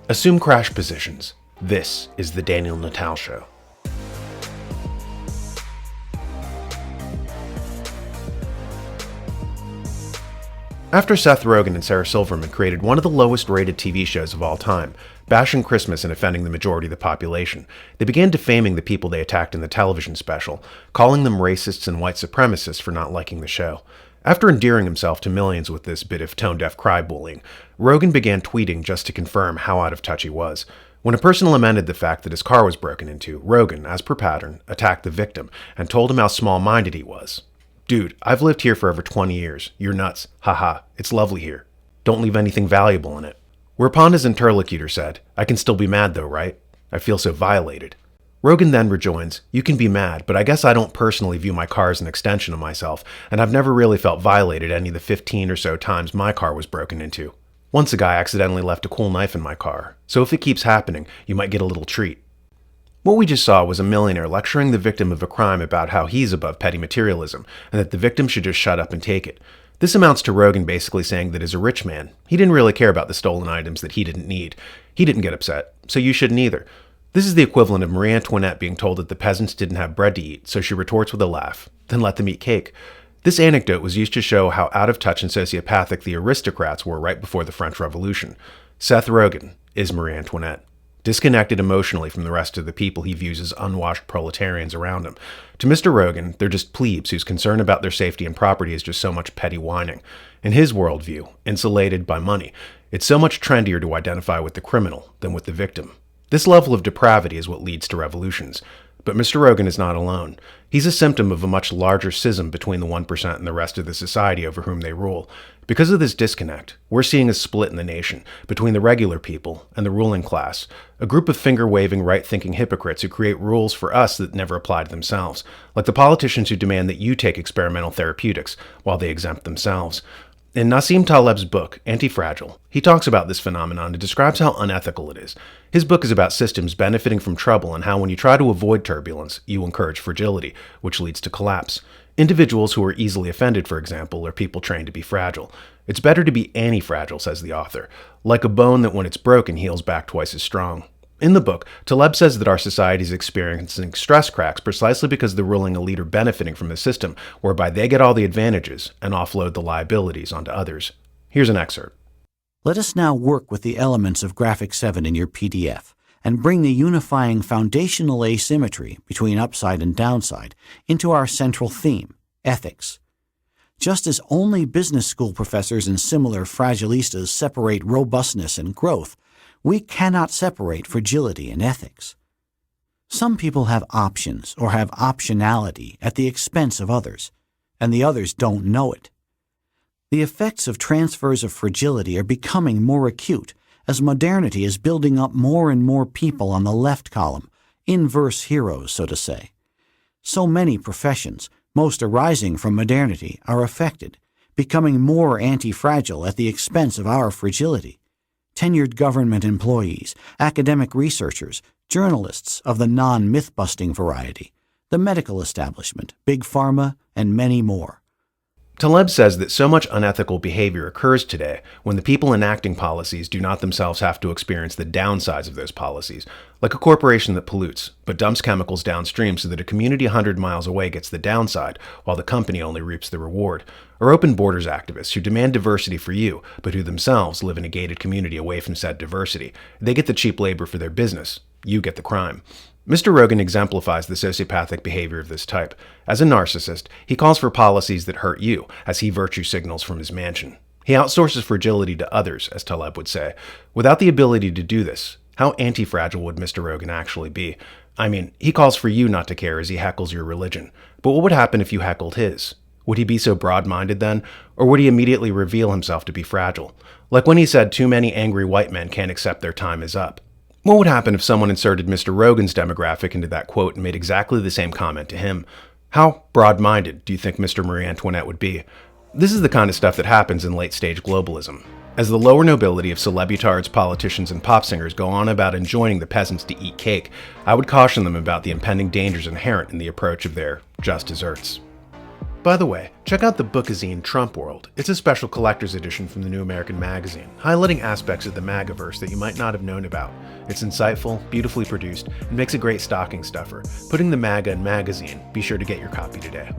Assume crash positions. This is the Daniel Natal Show. After Seth Rogen and Sarah Silverman created one of the lowest rated TV shows of all time, bashing Christmas and offending the majority of the population, they began defaming the people they attacked in the television special, calling them racists and white supremacists for not liking the show. After endearing himself to millions with this bit of tone-deaf cry-bullying, Rogen began tweeting just to confirm how out of touch he was. When a person lamented the fact that his car was broken into, Rogen, as per pattern, attacked the victim and told him how small-minded he was. Dude, I've lived here for over 20 years. You're nuts. Haha, it's lovely here. Don't leave anything valuable in it. Whereupon his interlocutor said, I can still be mad though, right? I feel so violated. Rogen then rejoins, you can be mad, but I guess I don't personally view my car as an extension of myself, and I've never really felt violated any of the 15 or so times my car was broken into. Once a guy accidentally left a cool knife in my car, so if it keeps happening, you might get a little treat. What we just saw was a millionaire lecturing the victim of a crime about how he's above petty materialism, and that the victim should just shut up and take it. This amounts to Rogen basically saying that as a rich man, he didn't really care about the stolen items that he didn't need. He didn't get upset, so you shouldn't either. This is the equivalent of Marie Antoinette being told that the peasants didn't have bread to eat, so she retorts with a laugh, then let them eat cake. This anecdote was used to show how out of touch and sociopathic the aristocrats were right before the French Revolution. Seth Rogen is Marie Antoinette, disconnected emotionally from the rest of the people he views as unwashed proletarians around him. To Mr. Rogen, they're just plebes whose concern about their safety and property is just so much petty whining. In his worldview, insulated by money, it's so much trendier to identify with the criminal than with the victim. This level of depravity is what leads to revolutions. But Mr. Rogen is not alone. He's a symptom of a much larger schism between the 1% and the rest of the society over whom they rule. Because of this disconnect, we're seeing a split in the nation between the regular people and the ruling class, a group of finger-waving, right-thinking hypocrites who create rules for us that never apply to themselves, like the politicians who demand that you take experimental therapeutics while they exempt themselves. In Nassim Taleb's book, Anti-Fragile, he talks about this phenomenon and describes how unethical it is. His book is about systems benefiting from trouble and how when you try to avoid turbulence, you encourage fragility, which leads to collapse. Individuals who are easily offended, for example, are people trained to be fragile. It's better to be anti-fragile, says the author, like a bone that when it's broken heals back twice as strong. In the book, Taleb says that our society is experiencing stress cracks precisely because the ruling elite are benefiting from a system whereby they get all the advantages and offload the liabilities onto others. Here's an excerpt. Let us now work with the elements of Graphic 7 in your PDF and bring the unifying foundational asymmetry between upside and downside into our central theme, ethics. Just as only business school professors and similar fragilistas separate robustness and growth, we cannot separate fragility and ethics. Some people have options or have optionality at the expense of others, and the others don't know it. The effects of transfers of fragility are becoming more acute as modernity is building up more and more people on the left column, inverse heroes, so to say. So many professions, most arising from modernity, are affected, becoming more anti-fragile at the expense of our fragility. Tenured government employees, academic researchers, journalists of the non-myth-busting variety, the medical establishment, big pharma, and many more. Taleb says that so much unethical behavior occurs today when the people enacting policies do not themselves have to experience the downsides of those policies, like a corporation that pollutes, but dumps chemicals downstream so that a community 100 miles away gets the downside while the company only reaps the reward, or open borders activists who demand diversity for you, but who themselves live in a gated community away from said diversity. They get the cheap labor for their business, you get the crime. Mr. Rogen exemplifies the sociopathic behavior of this type. As a narcissist, he calls for policies that hurt you, as he virtue signals from his mansion. He outsources fragility to others, as Taleb would say. Without the ability to do this, how anti-fragile would Mr. Rogen actually be? I mean, he calls for you not to care as he heckles your religion. But what would happen if you heckled his? Would he be so broad-minded then? Or would he immediately reveal himself to be fragile? Like when he said too many angry white men can't accept their time is up. What would happen if someone inserted Mr. Rogen's demographic into that quote and made exactly the same comment to him? How broad-minded do you think Mr. Marie Antoinette would be? This is the kind of stuff that happens in late-stage globalism. As the lower nobility of celebutards, politicians, and pop singers go on about enjoining the peasants to eat cake, I would caution them about the impending dangers inherent in the approach of their just desserts. By the way, check out the bookazine Trump World. It's a special collector's edition from the New American Magazine, highlighting aspects of the MAGAverse that you might not have known about. It's insightful, beautifully produced, and makes a great stocking stuffer. Putting the MAGA in magazine, be sure to get your copy today.